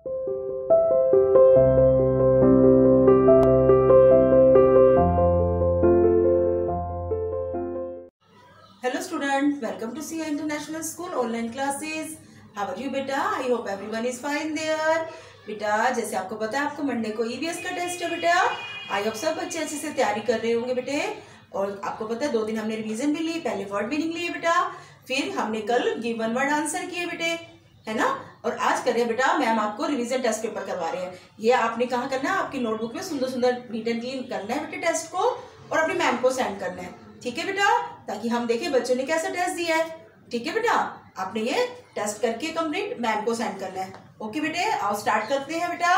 Hello student, welcome to CA International School online classes. How are you बेटा? I hope everyone is fine there. बेटा जैसे आपको पता है आपको मंडे को EVS का टेस्ट है बेटा. आई होप सब बच्चे अच्छे से तैयारी कर रहे होंगे बेटे. और आपको पता है 2 दिन हमने रिवीजन भी ली, पहले वर्ड मीनिंग लिए बेटा, फिर हमने कल गिवन वर्ड आंसर किए बेटे, है ना. और आज कर रहे हैं बेटा मैम आपको रिवीजन टेस्ट पेपर करवा रहे हैं. ये आपने कहाँ करना है, आपकी नोटबुक में सुंदर सुंदर नीट एंड क्लीन करना है बेटे टेस्ट को, और अपनी मैम को सेंड करना है. ठीक है बेटा, ताकि हम देखें बच्चों ने कैसा टेस्ट दिया है. ठीक है बेटा, आपने ये टेस्ट करके कंप्लीट मैम को सेंड करना है. ओके बेटे, आओ स्टार्ट करते हैं बेटा.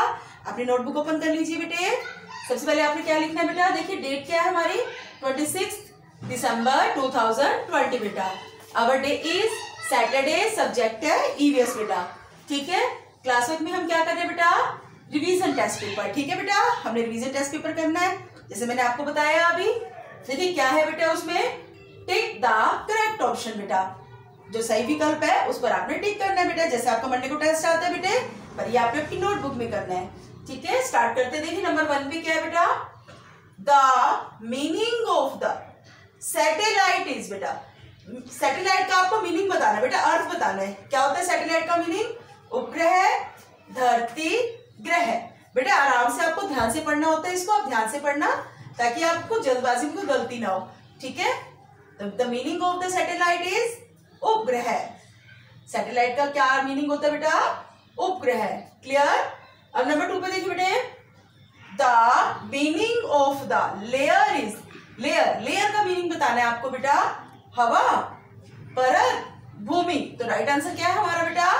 अपनी नोटबुक ओपन कर लीजिए बेटे. सबसे पहले आपने क्या लिखना है बेटा, देखिए डेट क्या है हमारी 26 दिसंबर 2020 बेटा. Our day is Saturday, subject है ईवीएस बेटा. ठीक है, क्लास वर्क में हम क्या कर रहे हैं बेटा, रिवीजन टेस्ट पेपर. ठीक है बेटा, हमने रिवीजन टेस्ट पेपर करना है जैसे मैंने आपको बताया अभी. देखिए क्या है बेटा, उसमें टिक द करेक्ट ऑप्शन बेटा, जो सही विकल्प है उस पर आपने टिक करना है बेटा. जैसे आपका मंडे को टेस्ट आता है बेटे, पर ये आपने अपनी नोटबुक में करना है. ठीक है, स्टार्ट करते. देखिए नंबर 1 पे क्या है बेटा, the meaning of the satellite is बेटा. सैटेलाइट का आपको मीनिंग बताना है बेटा, अर्थ बताना है. क्या होता है सैटेलाइट का मीनिंग, उपग्रह, धरती, ग्रह. बेटा आराम से आपको ध्यान से पढ़ना होता है, इसको आप ध्यान से पढ़ना ताकि आपको जल्दबाजी में कोई गलती ना हो. ठीक है, the meaning of the satellite is उपग्रह. सैटेलाइट का क्या मीनिंग होता है बेटा, उपग्रह. क्लियर. अब नंबर 2 पे देखिए बेटे, the meaning of the layer is. Layer, layer का मीनिंग बताना है आपको बेटा, हवा, परत, भूमि. तो राइट आंसर क्या है हमारा बेटा,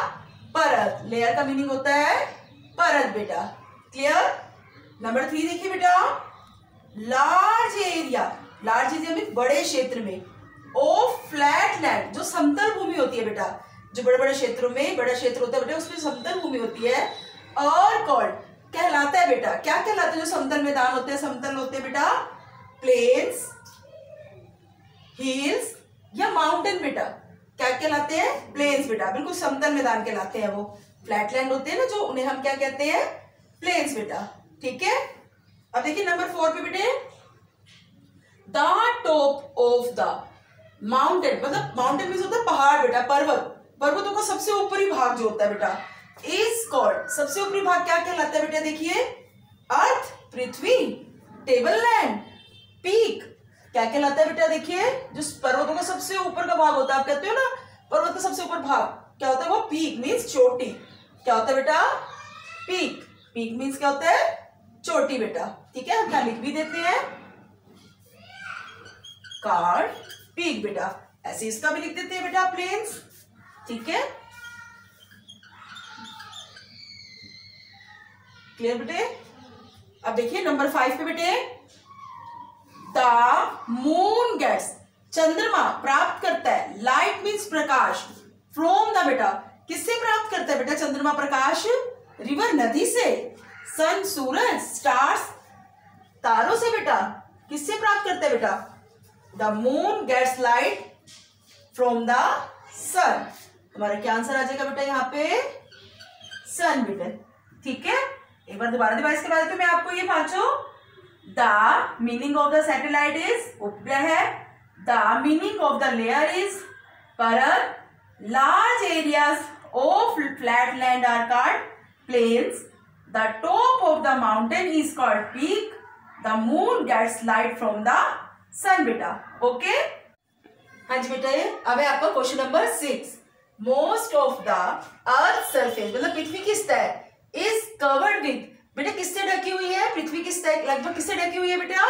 परत. लेयर का मीनिंग होता है परत बेटा. क्लियर. नंबर 3 देखिए बेटा, लार्ज एरिया. लार्ज एरिया में बड़े क्षेत्र में, ऑफ फ्लैट लैंड, जो समतल भूमि होती है बेटा, जो बड़े बड़े क्षेत्रों में बड़ा क्षेत्र होता है बेटा, उसमें समतल भूमि होती है, और कॉल्ड कहलाता है बेटा. क्या कहलाता है, जो समतल मैदान होते हैं, समतल होते हैं बेटा, प्लेन्स, हिल्स या माउंटेन बेटा. क्या कहलाते हैं, प्लेन्स बेटा. बिल्कुल समतल मैदान कहलाते हैं वो. फ्लैटलैंड होते हैं ना जो, उन्हें हम क्या कहते हैं, प्लेन्स बेटा. ठीक है. अब देखिए नंबर 4 पे बेटे, the top of the mountain. मतलब माउंटेन मीन्स होता है पहाड़ बेटा, पर्वत. पर्वतों का सबसे ऊपरी भाग जो होता है बेटा, इज कॉल्ड. सबसे ऊपरी भाग क्या कहलाता है बेटा, देखिए, अर्थ, पृथ्वी, टेबल लैंड, पीक. क्या कहलाता है बेटा, देखिए, जो पर्वतों का सबसे ऊपर का भाग होता है, आप कहते हो ना पर्वत का सबसे ऊपर भाग, क्या होता है वो, पीक मीन्स चोटी. क्या होता है बेटा, पीक. पीक मीन्स क्या होता है, चोटी बेटा. ठीक है, हम क्या लिख भी देते हैं, कार्ड पीक बेटा. ऐसे इसका भी लिख देते हैं बेटा, प्लेन्स. ठीक है, क्लियर बेटे. अब देखिए नंबर 5 पे बेटे, द मून गेट्स. चंद्रमा प्राप्त करता है, light means Prakash, from the बेटा. किससे प्राप्त करता है बेटा चंद्रमा प्रकाश, रिवर नदी से, सन सूरज, स्टार्स तारों से बेटा. किससे प्राप्त करते हैं बेटा, the moon gets light from the sun. हमारा क्या आंसर आ जाएगा बेटा यहाँ पे, सन बेटा. ठीक है, एक बार दोबारा रिवाइज करवा देती हूँ मैं आपको ये पांचों. The meaning of the satellite is उपग्रह, the meaning of the layer is परत, large areas of flat land are called plains, the top of the mountain is called peak, the moon gets light from the sun बेटा. Okay, हाँ जी बेटा. ये अब है आपका question number 6. Most of the earth surface, मतलब पृथ्वी की सतह, इज कवर्ड विद. बेटा किससे ढकी हुई है पृथ्वी की सतह, लगभग किससे ढकी हुई है बेटा,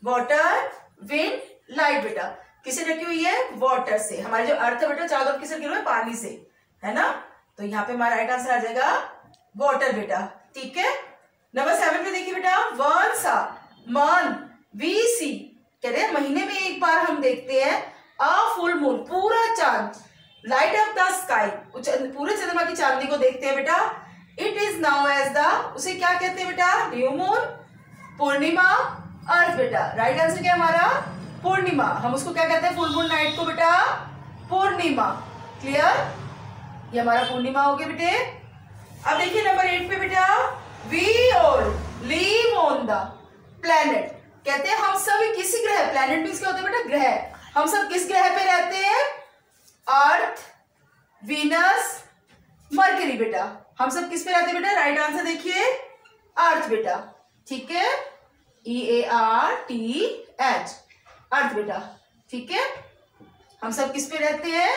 वाटर, विंड, लाइट बेटा. किससे ढकी हुई है, वाटर से. हमारे जो अर्थ है बेटा चारों तरफ किससे घिरा हुआ है, पानी से, है ना. तो यहाँ पे हमारा राइट आंसर आ जाएगा वाटर बेटा. ठीक है. नंबर 7 पे देखिए बेटा, वंस अ मंथ वी सी. कह रहे हैं महीने में एक बार हम देखते हैं अ फुल मून, पूरा चांद, लाइट अप द स्काई, पूरे चंद्रमा की चांदनी को देखते हैं बेटा. It is now as the, उसे क्या कहते हैं बेटा, न्यू मून, पूर्णिमा, अर्थ बेटा. राइट आंसर क्या है हमारा, पूर्णिमा. हम उसको क्या कहते हैं, फुल मून नाइट को बेटा, पूर्णिमा. क्लियर. ये हमारा पूर्णिमा हो गया बेटे. अब देखिए नंबर 8 पे बेटा, we all live on the planet. कहते हैं हम सब किसी ग्रह, प्लेनेट मींस क्या होता है बेटा, ग्रह। हम सब किस ग्रह पे रहते हैं? अर्थ, वीनस, मरकरी बेटा। हम सब किस पे रहते हैं बेटा? राइट आंसर देखिए अर्थ बेटा, ठीक है, EARTH, अर्थ बेटा, ठीक है। हम सब किस पे रहते हैं?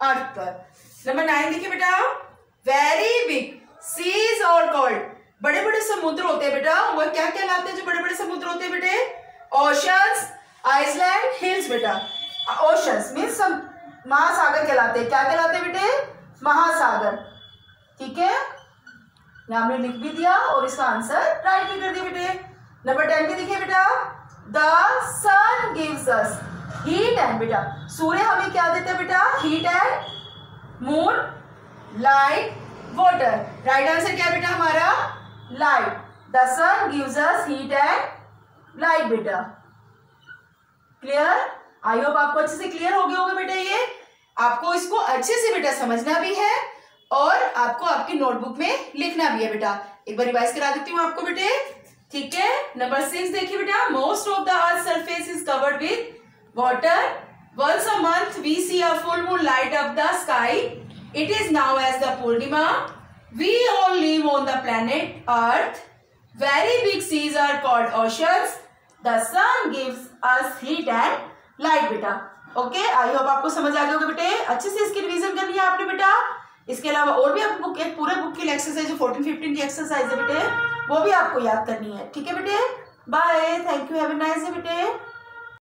अर्थ पर। नंबर 9 देखिए बेटा, वेरी बिग सीज और कॉल्ड, बड़े बड़े समुद्र होते हैं बेटा, वो क्या कहलाते हैं जो बड़े बड़े समुद्र होते हैं बेटे? ओशंस, आइसलैंड, हिल्स बेटा। ओशंस मीन्स महासागर कहलाते हैं। क्या कहलाते हैं बेटे? महासागर, ठीक है। यहां हमने लिख भी दिया और इसका आंसर राइट भी कर दिया बेटे। नंबर 10 पे देखिए बेटा, the sun gives us heat and, बेटा सूर्य हमें क्या देता है बेटा? Heat and, moon light, water. Right answer क्या है बेटा हमारा? Light. The sun gives us heat and light बेटा। क्लियर? आई होप आपको अच्छे से क्लियर हो गए होंगे बेटा। ये आपको इसको अच्छे से बेटा समझना भी है और आपको आपकी नोटबुक में लिखना भी है बेटा। एक बार रिवाइज करा देती हूँ आपको बेटे, ठीक है। नंबर 6 देखिए बेटा, most of the earth surface is covered with water. Once a month we see a full moon light up the sky. It is now as the purnima. We all live on the planet earth. Very big seas are called oceans. The sun gives us heat and light बेटा। Okay, I hope आपको समझ आ गया होगा बेटे। अच्छे से इसकी revision करनी है आपने बेटा। इसके अलावा और भी आपको एक पूरे बुक की एक्सरसाइज जो 14-15 की एक्सरसाइज है बेटे, वो भी आपको याद करनी है, ठीक है बेटे। Bye, thank you, have a nice day बेटे।